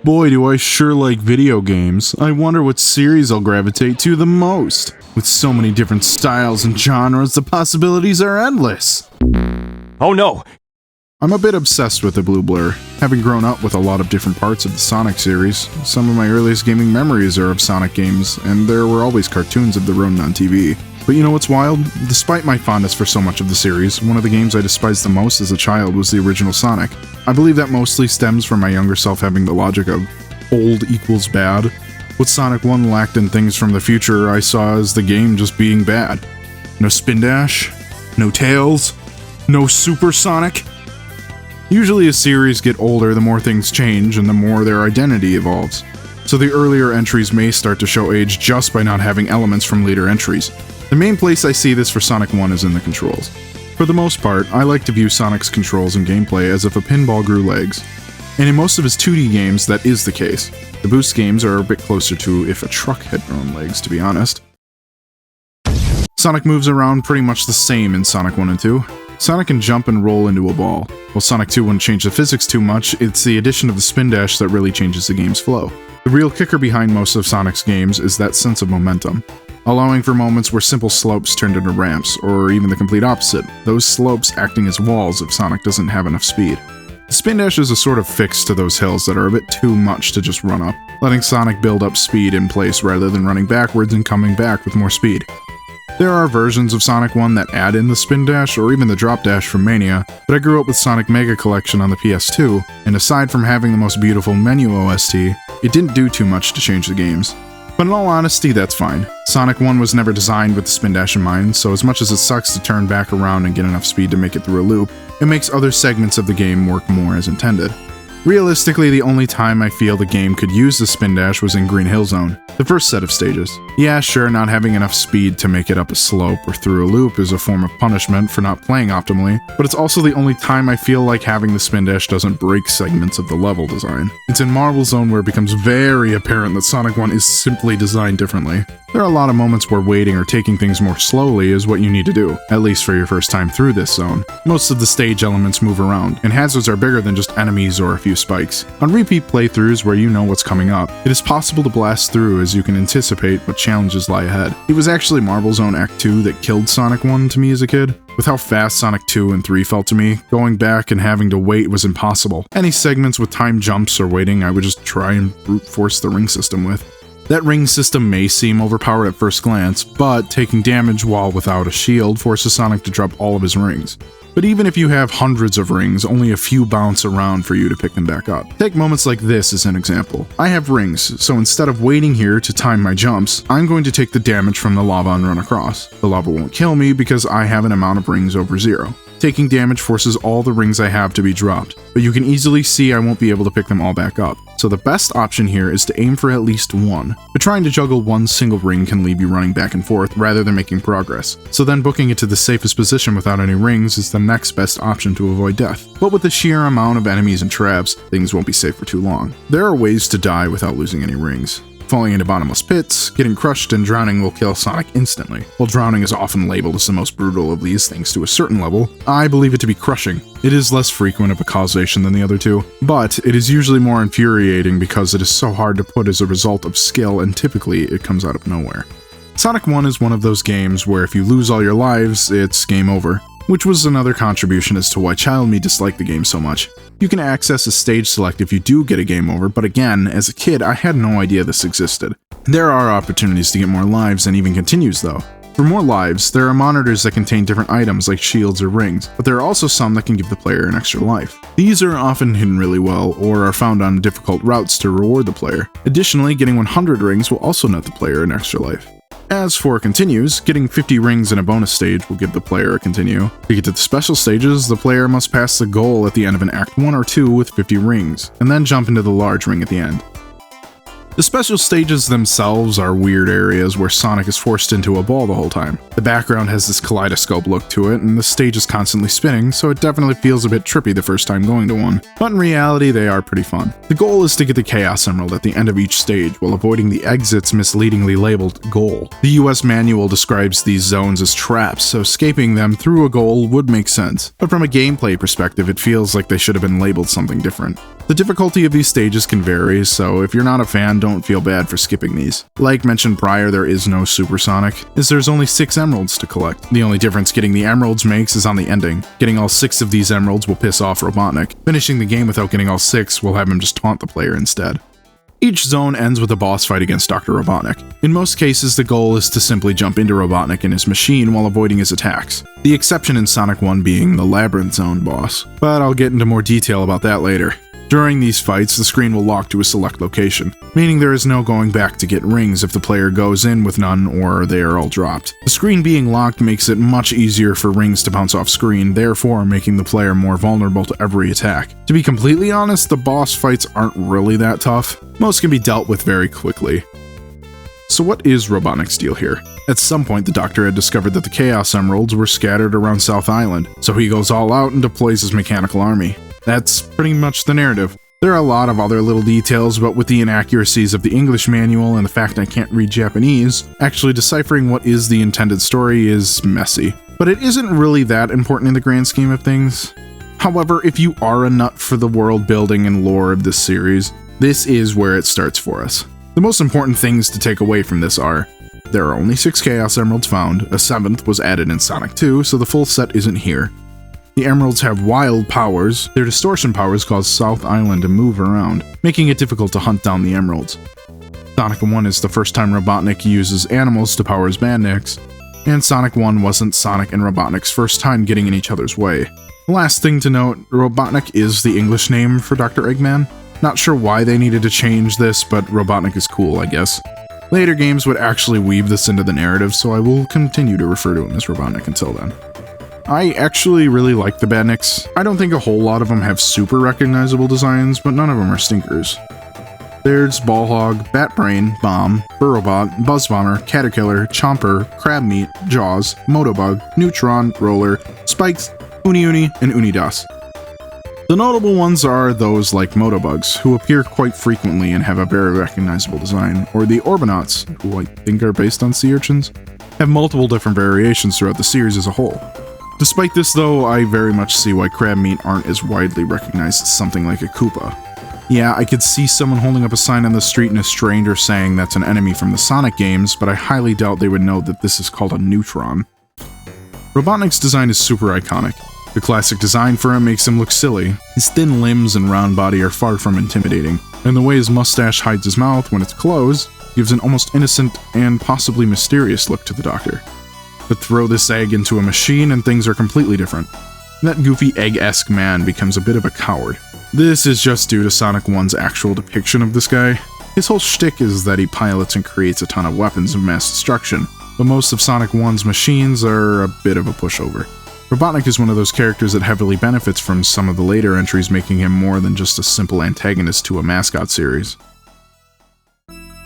Boy, do I sure like video games. I wonder what series I'll gravitate to the most. With so many different styles and genres, the possibilities are endless. Oh no! I'm a bit obsessed with the Blue Blur. Having grown up with a lot of different parts of the Sonic series, some of my earliest gaming memories are of Sonic games, and there were always cartoons of the rodent on TV. But you know what's wild? Despite my fondness for so much of the series, one of the games I despised the most as a child was the original Sonic. I believe that mostly stems from my younger self having the logic of old equals bad. What Sonic 1 lacked in things from the future, I saw as the game just being bad. No spin dash, no tails, no Super Sonic. Usually as series get older, the more things change and the more their identity evolves. So the earlier entries may start to show age just by not having elements from later entries. The main place I see this for Sonic 1 is in the controls. For the most part, I like to view Sonic's controls and gameplay as if a pinball grew legs. And in most of his 2D games, that is the case. The Boost games are a bit closer to if a truck had grown legs, to be honest. Sonic moves around pretty much the same in Sonic 1 and 2. Sonic can jump and roll into a ball. While Sonic 2 wouldn't change the physics too much, it's the addition of the spin dash that really changes the game's flow. The real kicker behind most of Sonic's games is that sense of momentum, allowing for moments where simple slopes turned into ramps, or even the complete opposite, those slopes acting as walls if Sonic doesn't have enough speed. The spin dash is a sort of fix to those hills that are a bit too much to just run up, letting Sonic build up speed in place rather than running backwards and coming back with more speed. There are versions of Sonic 1 that add in the spin dash or even the drop dash from Mania, but I grew up with Sonic Mega Collection on the PS2, and aside from having the most beautiful menu OST, it didn't do too much to change the games. But in all honesty, that's fine. Sonic 1 was never designed with the spin dash in mind, so as much as it sucks to turn back around and get enough speed to make it through a loop, it makes other segments of the game work more as intended. Realistically, the only time I feel the game could use the spin dash was in Green Hill Zone, the first set of stages. Yeah, sure, not having enough speed to make it up a slope or through a loop is a form of punishment for not playing optimally, but it's also the only time I feel like having the spin dash doesn't break segments of the level design. It's in Marble Zone where it becomes very apparent that Sonic 1 is simply designed differently. There are a lot of moments where waiting or taking things more slowly is what you need to do, at least for your first time through this zone. Most of the stage elements move around, and hazards are bigger than just enemies or a few spikes. On repeat playthroughs where you know what's coming up, it is possible to blast through as you can anticipate what challenges lie ahead. It was actually Marble Zone Act 2 that killed Sonic 1 to me as a kid. With how fast Sonic 2 and 3 felt to me, going back and having to wait was impossible. Any segments with time jumps or waiting, I would just try and brute force the ring system with. That ring system may seem overpowered at first glance, but taking damage while without a shield forces Sonic to drop all of his rings. But even if you have hundreds of rings, only a few bounce around for you to pick them back up. Take moments like this as an example. I have rings, so instead of waiting here to time my jumps, I'm going to take the damage from the lava and run across. The lava won't kill me because I have an amount of rings over 0. Taking damage forces all the rings I have to be dropped, but you can easily see I won't be able to pick them all back up. So the best option here is to aim for at least one, but trying to juggle one single ring can leave you running back and forth rather than making progress. So then booking it to the safest position without any rings is the next best option to avoid death. But with the sheer amount of enemies and traps, things won't be safe for too long. There are ways to die without losing any rings. Falling into bottomless pits, getting crushed, and drowning will kill Sonic instantly. While drowning is often labeled as the most brutal of these things to a certain level, I believe it to be crushing. It is less frequent of a causation than the other two, but it is usually more infuriating because it is so hard to put as a result of skill and typically it comes out of nowhere. Sonic 1 is one of those games where if you lose all your lives, it's game over, which was another contribution as to why child me disliked the game so much. You can access a stage select if you do get a game over, but again, as a kid, I had no idea this existed. There are opportunities to get more lives and even continues though. For more lives, there are monitors that contain different items like shields or rings, but there are also some that can give the player an extra life. These are often hidden really well, or are found on difficult routes to reward the player. Additionally, getting 100 rings will also net the player an extra life. As for continues, getting 50 rings in a bonus stage will give the player a continue. To get to the special stages, the player must pass the goal at the end of an Act 1 or 2 with 50 rings, and then jump into the large ring at the end. The special stages themselves are weird areas where Sonic is forced into a ball the whole time. The background has this kaleidoscope look to it, and the stage is constantly spinning, so it definitely feels a bit trippy the first time going to one. But in reality, they are pretty fun. The goal is to get the Chaos Emerald at the end of each stage while avoiding the exits misleadingly labeled goal. The US manual describes these zones as traps, so escaping them through a goal would make sense. But from a gameplay perspective, it feels like they should have been labeled something different. The difficulty of these stages can vary, so if you're not a fan, don't feel bad for skipping these. Like mentioned prior, there is no Super Sonic, as there's only 6 emeralds to collect. The only difference getting the emeralds makes is on the ending. Getting all 6 of these emeralds will piss off Robotnik. Finishing the game without getting all 6 will have him just taunt the player instead. Each zone ends with a boss fight against Dr. Robotnik. In most cases, the goal is to simply jump into Robotnik and his machine while avoiding his attacks. The exception in Sonic 1 being the Labyrinth Zone boss, but I'll get into more detail about that later. During these fights, the screen will lock to a select location, meaning there is no going back to get rings if the player goes in with none or they are all dropped. The screen being locked makes it much easier for rings to bounce off screen, therefore making the player more vulnerable to every attack. To be completely honest, the boss fights aren't really that tough. Most can be dealt with very quickly. So what is Robotnik's deal here? At some point, the Doctor had discovered that the Chaos Emeralds were scattered around South Island, so he goes all out and deploys his mechanical army. That's pretty much the narrative. There are a lot of other little details, but with the inaccuracies of the English manual and the fact I can't read Japanese, actually deciphering what is the intended story is messy. But it isn't really that important in the grand scheme of things. However, if you are a nut for the world building and lore of this series, this is where it starts for us. The most important things to take away from this are, there are only 6 Chaos Emeralds found, a 7th was added in Sonic 2, so the full set isn't here. The emeralds have wild powers. Their distortion powers cause South Island to move around, making it difficult to hunt down the emeralds. Sonic 1 is the first time Robotnik uses animals to power his bandits, and Sonic 1 wasn't Sonic and Robotnik's first time getting in each other's way. Last thing to note, Robotnik is the English name for Dr. Eggman. Not sure why they needed to change this, but Robotnik is cool, I guess. Later games would actually weave this into the narrative, so I will continue to refer to him as Robotnik until then. I actually really like the Badniks. I don't think a whole lot of them have super recognizable designs, but none of them are stinkers. There's Ballhog, Batbrain, Bomb, Burrowbot, Buzzbomber, Caterkiller, Chomper, Crabmeat, Jaws, Motobug, Neutron, Roller, Spikes, Uni Uni, and Unidas. The notable ones are those like Motobugs, who appear quite frequently and have a very recognizable design, or the Orbinauts, who I think are based on sea urchins, have multiple different variations throughout the series as a whole. Despite this though, I very much see why Crabmeat aren't as widely recognized as something like a Koopa. Yeah, I could see someone holding up a sign on the street and a stranger saying that's an enemy from the Sonic games, but I highly doubt they would know that this is called a Neutron. Robotnik's design is super iconic. The classic design for him makes him look silly. His thin limbs and round body are far from intimidating, and the way his mustache hides his mouth when it's closed gives an almost innocent and possibly mysterious look to the Doctor. But throw this egg into a machine and things are completely different. That goofy egg-esque man becomes a bit of a coward. This is just due to Sonic 1's actual depiction of this guy. His whole shtick is that he pilots and creates a ton of weapons of mass destruction, but most of Sonic 1's machines are a bit of a pushover. Robotnik is one of those characters that heavily benefits from some of the later entries, making him more than just a simple antagonist to a mascot series.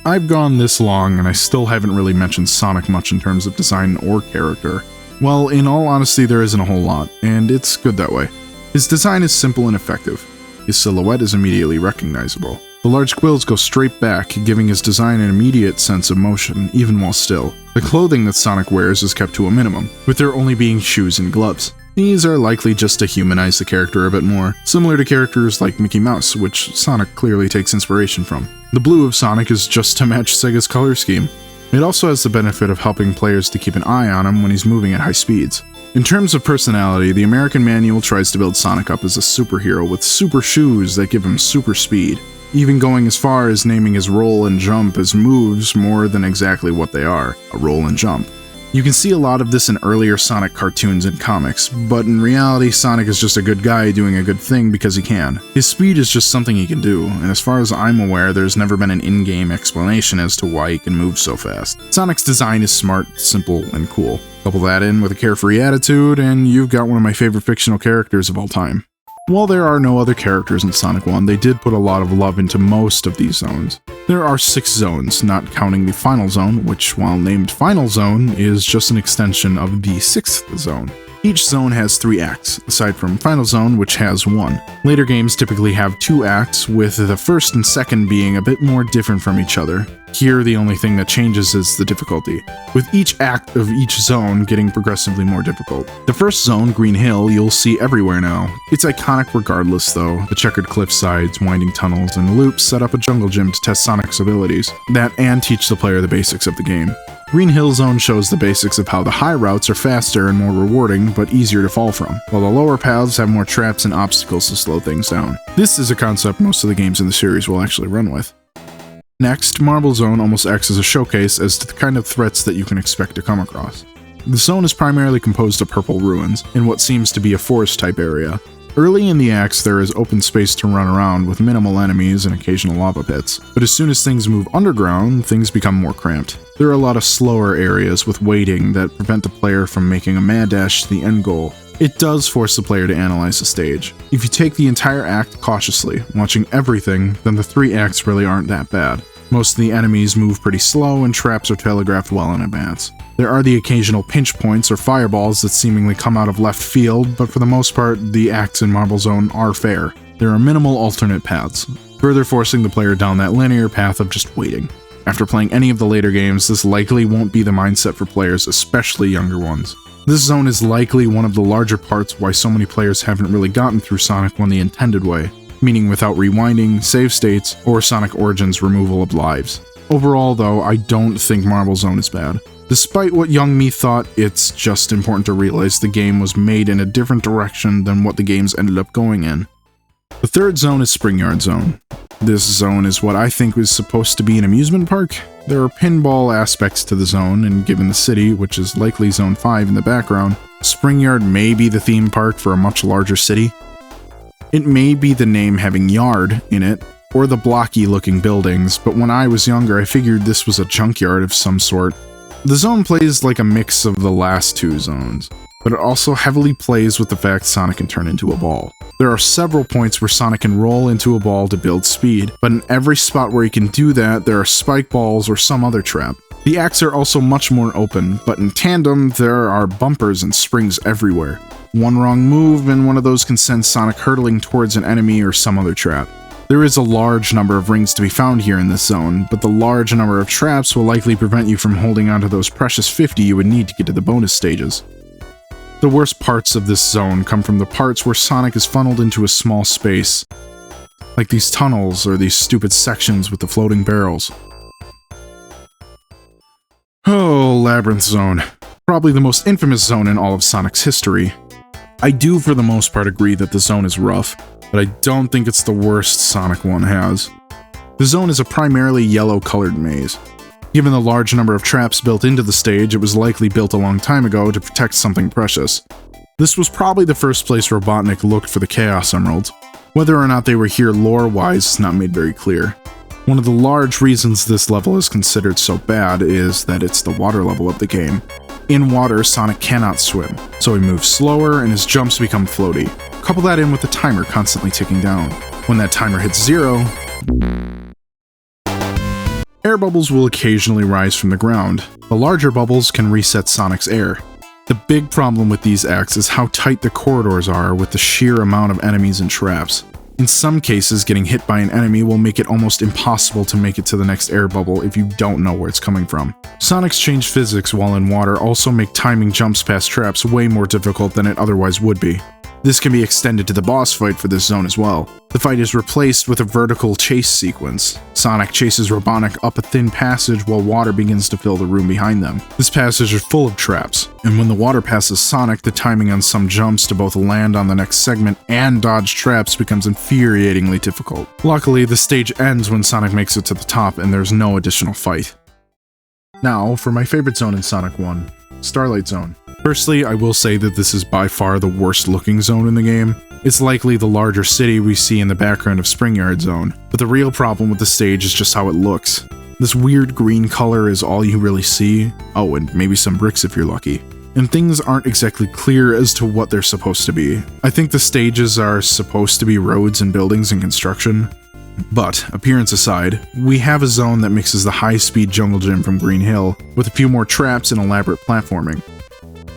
I've gone this long and I still haven't really mentioned Sonic much in terms of design or character. Well, in all honesty, there isn't a whole lot, and it's good that way. His design is simple and effective. His silhouette is immediately recognizable. The large quills go straight back, giving his design an immediate sense of motion, even while still. The clothing that Sonic wears is kept to a minimum, with there only being shoes and gloves. These are likely just to humanize the character a bit more, similar to characters like Mickey Mouse, which Sonic clearly takes inspiration from. The blue of Sonic is just to match Sega's color scheme. It also has the benefit of helping players to keep an eye on him when he's moving at high speeds. In terms of personality, the American manual tries to build Sonic up as a superhero with super shoes that give him super speed, even going as far as naming his roll and jump as moves more than exactly what they are, a roll and jump. You can see a lot of this in earlier Sonic cartoons and comics, but in reality, Sonic is just a good guy doing a good thing because he can. His speed is just something he can do, and as far as I'm aware, there's never been an in-game explanation as to why he can move so fast. Sonic's design is smart, simple, and cool. Couple that in with a carefree attitude, and you've got one of my favorite fictional characters of all time. While there are no other characters in Sonic 1, they did put a lot of love into most of these zones. There are 6 zones, not counting the final zone, which, while named Final Zone, is just an extension of the 6th zone. Each zone has 3 acts, aside from Final Zone, which has 1. Later games typically have 2 acts, with the first and second being a bit more different from each other. Here, the only thing that changes is the difficulty, with each act of each zone getting progressively more difficult. The first zone, Green Hill, you'll see everywhere now. It's iconic regardless though. The checkered cliffsides, winding tunnels, and loops set up a jungle gym to test Sonic's abilities. That and teach the player the basics of the game. Green Hill Zone shows the basics of how the high routes are faster and more rewarding, but easier to fall from, while the lower paths have more traps and obstacles to slow things down. This is a concept most of the games in the series will actually run with. Next, Marble Zone almost acts as a showcase as to the kind of threats that you can expect to come across. The zone is primarily composed of purple ruins, in what seems to be a forest-type area. Early in the acts, there is open space to run around with minimal enemies and occasional lava pits, but as soon as things move underground, things become more cramped. There are a lot of slower areas with waiting that prevent the player from making a mad dash to the end goal. It does force the player to analyze the stage. If you take the entire act cautiously, watching everything, then the 3 acts really aren't that bad. Most of the enemies move pretty slow and traps are telegraphed well in advance. There are the occasional pinch points or fireballs that seemingly come out of left field, but for the most part, the acts in Marble Zone are fair. There are minimal alternate paths, further forcing the player down that linear path of just waiting. After playing any of the later games, this likely won't be the mindset for players, especially younger ones. This zone is likely one of the larger parts why so many players haven't really gotten through Sonic 1 the intended way, meaning without rewinding, save states, or Sonic Origins' removal of lives. Overall though, I don't think Marble Zone is bad. Despite what young me thought, it's just important to realize the game was made in a different direction than what the games ended up going in. The third zone is Springyard Zone. This zone is what I think was supposed to be an amusement park. There are pinball aspects to the zone, and given the city, which is likely Zone 5 in the background, Springyard may be the theme park for a much larger city. It may be the name having yard in it, or the blocky looking buildings, but when I was younger I figured this was a junkyard of some sort. The zone plays like a mix of the last 2 zones, but it also heavily plays with the fact Sonic can turn into a ball. There are several points where Sonic can roll into a ball to build speed, but in every spot where he can do that, there are spike balls or some other trap. The acts are also much more open, but in tandem, there are bumpers and springs everywhere. One wrong move and one of those can send Sonic hurtling towards an enemy or some other trap. There is a large number of rings to be found here in this zone, but the large number of traps will likely prevent you from holding onto those precious 50 you would need to get to the bonus stages. The worst parts of this zone come from the parts where Sonic is funneled into a small space, like these tunnels or these stupid sections with the floating barrels. Oh, Labyrinth Zone. Probably the most infamous zone in all of Sonic's history. I do for the most part agree that the zone is rough, but I don't think it's the worst Sonic 1 has. The zone is a primarily yellow-colored maze. Given the large number of traps built into the stage, it was likely built a long time ago to protect something precious. This was probably the first place Robotnik looked for the Chaos Emeralds. Whether or not they were here lore-wise is not made very clear. One of the large reasons this level is considered so bad is that it's the water level of the game. In water, Sonic cannot swim, so he moves slower and his jumps become floaty. Couple that in with the timer constantly ticking down. When that timer hits 0, air bubbles will occasionally rise from the ground. The larger bubbles can reset Sonic's air. The big problem with these acts is how tight the corridors are with the sheer amount of enemies and traps. In some cases, getting hit by an enemy will make it almost impossible to make it to the next air bubble if you don't know where it's coming from. Sonic's changed physics while in water also make timing jumps past traps way more difficult than it otherwise would be. This can be extended to the boss fight for this zone as well. The fight is replaced with a vertical chase sequence. Sonic chases Robotnik up a thin passage while water begins to fill the room behind them. This passage is full of traps, and when the water passes Sonic, the timing on some jumps to both land on the next segment and dodge traps becomes infuriatingly difficult. Luckily, the stage ends when Sonic makes it to the top and there's no additional fight. Now, for my favorite zone in Sonic 1, Starlight Zone. Firstly, I will say that this is by far the worst looking zone in the game. It's likely the larger city we see in the background of Springyard Zone, but the real problem with the stage is just how it looks. This weird green color is all you really see. Oh, and maybe some bricks if you're lucky. And things aren't exactly clear as to what they're supposed to be. I think the stages are supposed to be roads and buildings and construction. But, appearance aside, we have a zone that mixes the high-speed jungle gym from Green Hill with a few more traps and elaborate platforming.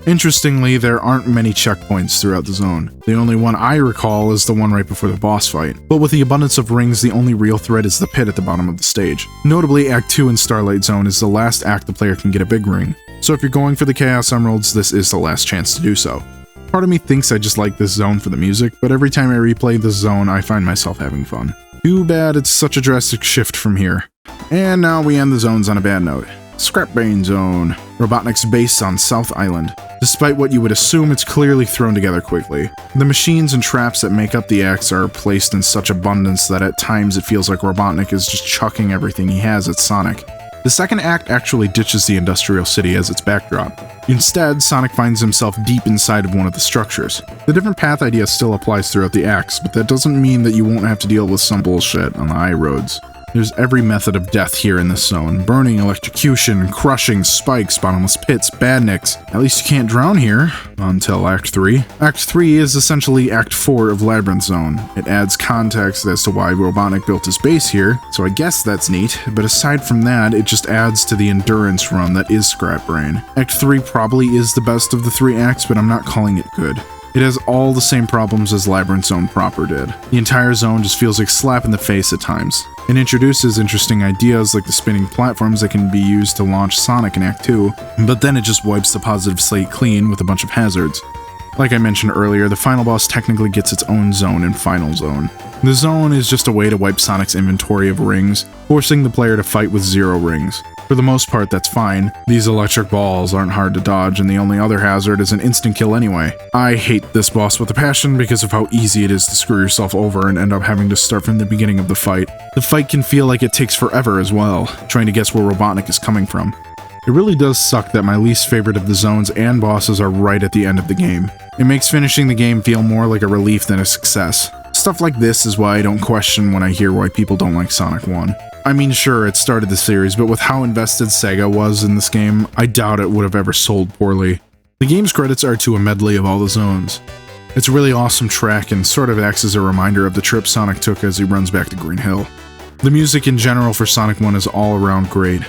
Interestingly, there aren't many checkpoints throughout the zone. The only one I recall is the one right before the boss fight. But with the abundance of rings, the only real threat is the pit at the bottom of the stage. Notably, Act 2 in Starlight Zone is the last act the player can get a big ring. So if you're going for the Chaos Emeralds, this is the last chance to do so. Part of me thinks I just like this zone for the music, but every time I replay this zone, I find myself having fun. Too bad it's such a drastic shift from here. And now we end the zones on a bad note. Scrapbrain Zone. Robotnik's base on South Island. Despite what you would assume, it's clearly thrown together quickly. The machines and traps that make up the acts are placed in such abundance that at times it feels like Robotnik is just chucking everything he has at Sonic. The second act actually ditches the industrial city as its backdrop. Instead, Sonic finds himself deep inside of one of the structures. The different path idea still applies throughout the acts, but that doesn't mean that you won't have to deal with some bullshit on the high roads. There's every method of death here in this zone. Burning, electrocution, crushing, spikes, bottomless pits, badniks. At least you can't drown here, until Act 3. Act 3 is essentially Act 4 of Labyrinth Zone. It adds context as to why Robotnik built his base here, so I guess that's neat, but aside from that, it just adds to the endurance run that is Scrapbrain. Act 3 probably is the best of the 3 acts, but I'm not calling it good. It has all the same problems as Labyrinth Zone proper did. The entire zone just feels like a slap in the face at times. It introduces interesting ideas like the spinning platforms that can be used to launch Sonic in Act 2, but then it just wipes the positive slate clean with a bunch of hazards. Like I mentioned earlier, the final boss technically gets its own zone in Final Zone. The zone is just a way to wipe Sonic's inventory of rings, forcing the player to fight with 0 rings. For the most part, that's fine. These electric balls aren't hard to dodge, and the only other hazard is an instant kill anyway. I hate this boss with a passion because of how easy it is to screw yourself over and end up having to start from the beginning of the fight. The fight can feel like it takes forever as well, trying to guess where Robotnik is coming from. It really does suck that my least favorite of the zones and bosses are right at the end of the game. It makes finishing the game feel more like a relief than a success. Stuff like this is why I don't question when I hear why people don't like Sonic 1. I mean, sure, it started the series, but with how invested Sega was in this game, I doubt it would have ever sold poorly. The game's credits are to a medley of all the zones. It's a really awesome track and sort of acts as a reminder of the trip Sonic took as he runs back to Green Hill. The music in general for Sonic 1 is all around great.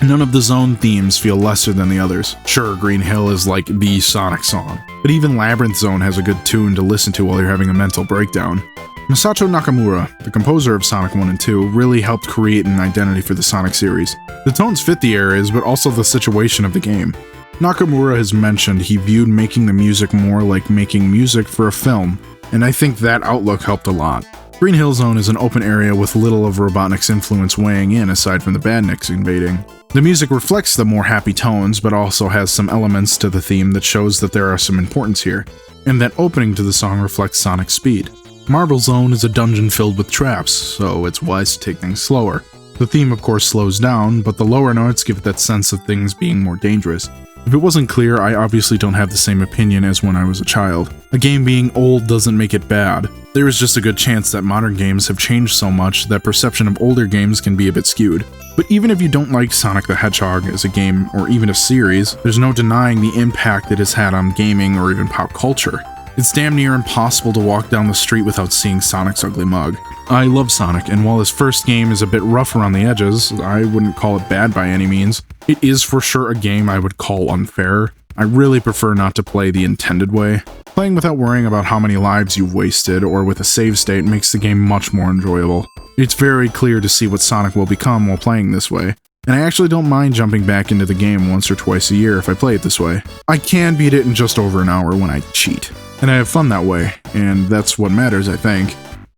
None of the zone themes feel lesser than the others. Sure, Green Hill is like the Sonic song, but even Labyrinth Zone has a good tune to listen to while you're having a mental breakdown. Masato Nakamura, the composer of Sonic 1 and 2, really helped create an identity for the Sonic series. The tones fit the eras, but also the situation of the game. Nakamura has mentioned he viewed making the music more like making music for a film, and I think that outlook helped a lot. Green Hill Zone is an open area with little of Robotnik's influence weighing in aside from the badniks invading. The music reflects the more happy tones, but also has some elements to the theme that shows that there are some importance here, and that opening to the song reflects Sonic's speed. Marble Zone is a dungeon filled with traps, so it's wise to take things slower. The theme of course slows down, but the lower notes give it that sense of things being more dangerous. If it wasn't clear, I obviously don't have the same opinion as when I was a child. A game being old doesn't make it bad. There is just a good chance that modern games have changed so much that perception of older games can be a bit skewed. But even if you don't like Sonic the Hedgehog as a game or even a series, there's no denying the impact it has had on gaming or even pop culture. It's damn near impossible to walk down the street without seeing Sonic's ugly mug. I love Sonic, and while his first game is a bit rough around the edges, I wouldn't call it bad by any means. It is for sure a game I would call unfair. I really prefer not to play the intended way. Playing without worrying about how many lives you've wasted or with a save state makes the game much more enjoyable. It's very clear to see what Sonic will become while playing this way. And I actually don't mind jumping back into the game once or twice a year if I play it this way. I can beat it in just over an hour when I cheat. And I have fun that way, and that's what matters, I think.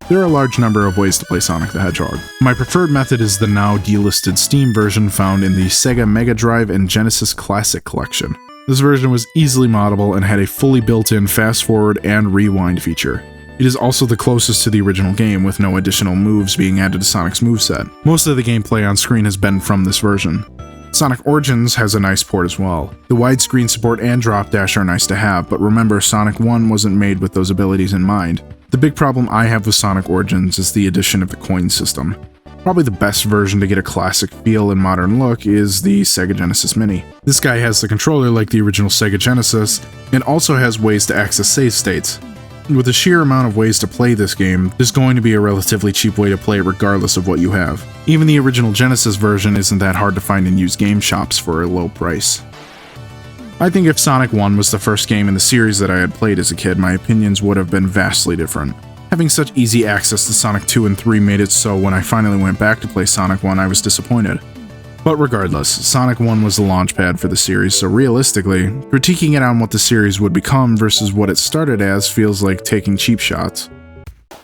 There are a large number of ways to play Sonic the Hedgehog. My preferred method is the now delisted Steam version found in the Sega Mega Drive and Genesis Classic Collection. This version was easily moddable and had a fully built-in fast-forward and rewind feature. It is also the closest to the original game, with no additional moves being added to Sonic's moveset. Most of the gameplay on screen has been from this version. Sonic Origins has a nice port as well. The widescreen support and drop dash are nice to have, but remember Sonic 1 wasn't made with those abilities in mind. The big problem I have with Sonic Origins is the addition of the coin system. Probably the best version to get a classic feel and modern look is the Sega Genesis Mini. This guy has the controller like the original Sega Genesis, and also has ways to access save states. With the sheer amount of ways to play this game, there's going to be a relatively cheap way to play it regardless of what you have. Even the original Genesis version isn't that hard to find in used game shops for a low price. I think if Sonic 1 was the first game in the series that I had played as a kid, my opinions would have been vastly different. Having such easy access to Sonic 2 and 3 made it so when I finally went back to play Sonic 1, I was disappointed. But regardless, Sonic 1 was the launchpad for the series, so realistically, critiquing it on what the series would become versus what it started as feels like taking cheap shots.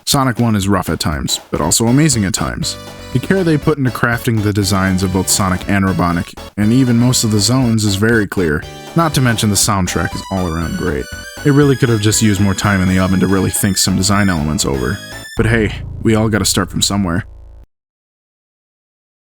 Sonic 1 is rough at times, but also amazing at times. The care they put into crafting the designs of both Sonic and Robotnik, and even most of the zones, is very clear. Not to mention the soundtrack is all around great. It really could have just used more time in the oven to really think some design elements over. But hey, we all gotta start from somewhere.